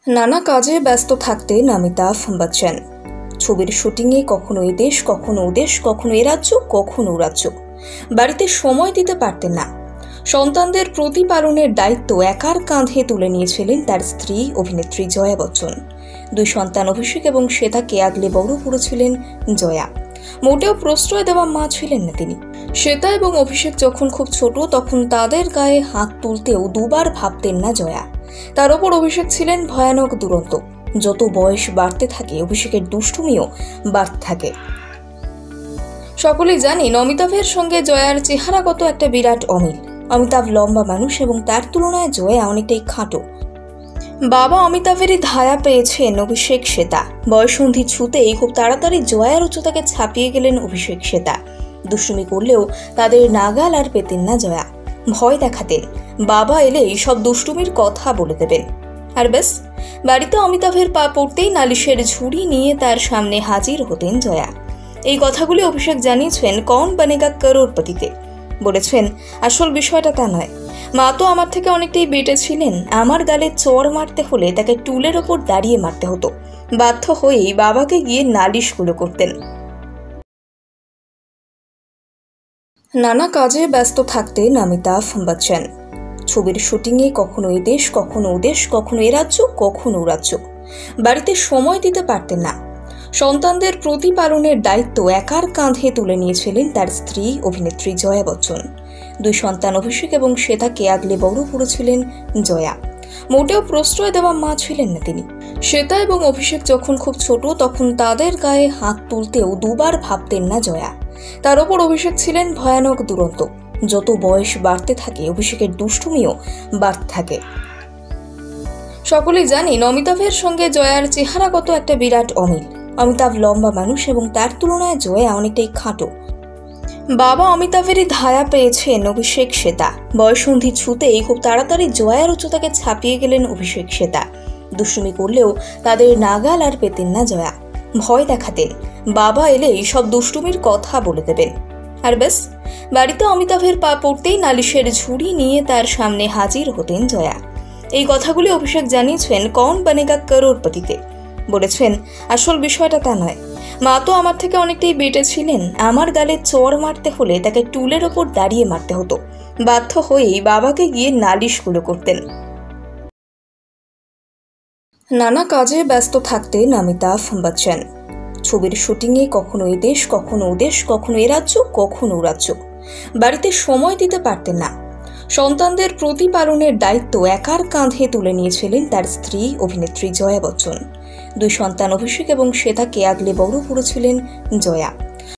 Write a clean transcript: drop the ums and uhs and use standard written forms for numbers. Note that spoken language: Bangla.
নানা কাজে ব্যস্ত থাকতেন অমিতাভ বচ্চন। ছবির শুটিংয়ে কখনো এদেশ, কখনো ওদেশ, কখনো এ রাজ্য, কখনো ও রাজ্য। বাড়িতে সময় দিতে পারতেন না। সন্তানদের প্রতিপালনের দায়িত্ব একার কাঁধে তুলে নিয়েছিলেন তার স্ত্রী অভিনেত্রী জয়া বচ্চন। দুই সন্তান অভিষেক এবং শ্বেতাকে আগলে বড় করেছিলেন জয়া। মোটেও প্রশ্রয় দেওয়া মা ছিলেন না তিনি। শ্বেতা এবং অভিষেক যখন খুব ছোট তখন তাদের গায়ে হাত তুলতেও দুবার ভাবতেন না জয়া। তার ওপর অভিষেক ছিলেন ভয়ানক দুরন্ত। যত বয়স বাড়তে থাকে অভিষেকের দুষ্টুমিও বাড়তে থাকে। সকলেই জানেন অমিতাভের সঙ্গে জয়ার চেহারাগত একটা বিরাট অমিল। অমিতাভ লম্বা মানুষ এবং তার তুলনায় জয়া অনেকটাই খাটো। বাবা অমিতাভেরই ধায়া পেয়েছেন অভিষেক শ্বেতা। বয়সন্ধি ছুতেই খুব তাড়াতাড়ি জয়ার উচ্চতাকে ছাপিয়ে গেলেন অভিষেক শ্বেতা। দুষ্টুমি করলেও তাদের নাগাল আর পেতেন না জয়া। ভয় দেখাতেন, বাবা এলেই সব দুষ্টুমির কথা বলে দেবেন। আর ব্যাস, বাড়িতে অমিতাভের পা পড়তেই নালিশের ঝুড়ি নিয়ে তার সামনে হাজির হতেন জয়া। এই কথাগুলি অভিষেক জানিয়েছেন কৌন বনেগা করোড়পতিতে। বলেছেন, আসল বিষয়টা তা নয়, মা তো আমার থেকে অনেকটাই বেটে ছিলেন। আমার গালে চড় মারতে হলে তাকে টুলের ওপর দাঁড়িয়ে মারতে হতো। বাধ্য হয়েই বাবাকে গিয়ে নালিশগুলো করতেন। নানা কাজে ব্যস্ত থাকতেন অমিতাভ বচ্চন। ছবির শুটিংয়ে কখনো এদেশ, কখনো ওদেশ, কখনো এ রাজ্য, কখনো ও রাজ্য। বাড়িতে সময় দিতে পারতেন না। সন্তানদের প্রতিপালনের দায়িত্ব একার কাঁধে তুলে নিয়েছিলেন তার স্ত্রী অভিনেত্রী জয়া বচ্চন। দুই সন্তান অভিষেক এবং শ্বেতাকে আগলে বড় করেছিলেন জয়া। মোটেও প্রশ্রয় দেওয়া মা ছিলেন না তিনি। শ্বেতা এবং অভিষেক যখন খুব ছোট তখন তাদের গায়ে হাত তুলতেও দুবার ভাবতেন না জয়া। তার ওপর অভিষেক ছিলেন ভয়ানক দুরন্ত। যত বয়স বাড়তে থাকে অভিষেকের দুষ্টুমিও বাড়তে থাকে। সকলেই জানেন অমিতাভের সঙ্গে জয়ার চেহারাগত একটা বিরাট অমিল। অমিতাভ লম্বা মানুষ এবং তার তুলনায় জয়া অনেকটাই খাটো। বাবা অমিতাভেরই ধায়া পেয়েছেন অভিষেক শ্বেতা। বয়সন্ধি ছুতেই খুব তাড়াতাড়ি জয়ার উচ্চতাকে ছাপিয়ে গেলেন অভিষেক শ্বেতা। দুষ্টুমি করলেও তাদের নাগাল আর পেতেন না জয়া। ভয় দেখাতেন, বাবা এলেই সব দুষ্টুমির কথা বলে দেবেন। আর ব্যাস, বাড়িতে অমিতাভের পা পড়তেই নালিশের ঝুড়ি নিয়ে তার সামনে হাজির হতেন জয়া। এই কথাগুলি অভিষেক জানিয়েছেন কৌন বনেগা করোড়পতিতে। বলেছেন, আসল বিষয়টা তা নয়, মা তো আমার থেকে অনেকটাই বেটে ছিলেন। আমার গালে চড় মারতে হলে তাকে টুলের ওপর দাঁড়িয়ে মারতে হতো। বাধ্য হয়েই বাবাকে গিয়ে নালিশগুলো করতেন। নানা কাজে ব্যস্ত থাকতেন অমিতাভ বচ্চন। ছবির শুটিংয়ে কখনো এদেশ, কখনো ওদেশ, কখনো এ রাজ্য, কখনো ও রাজ্য। বাড়িতে সময় দিতে পারতেন না। সন্তানদের প্রতিপালনের দায়িত্ব একার কাঁধে তুলে নিয়েছিলেন তার স্ত্রী অভিনেত্রী জয়া বচ্চন। দুই সন্তান অভিষেক এবং শ্বেতাকে আগলে বড় করেছিলেন জয়া।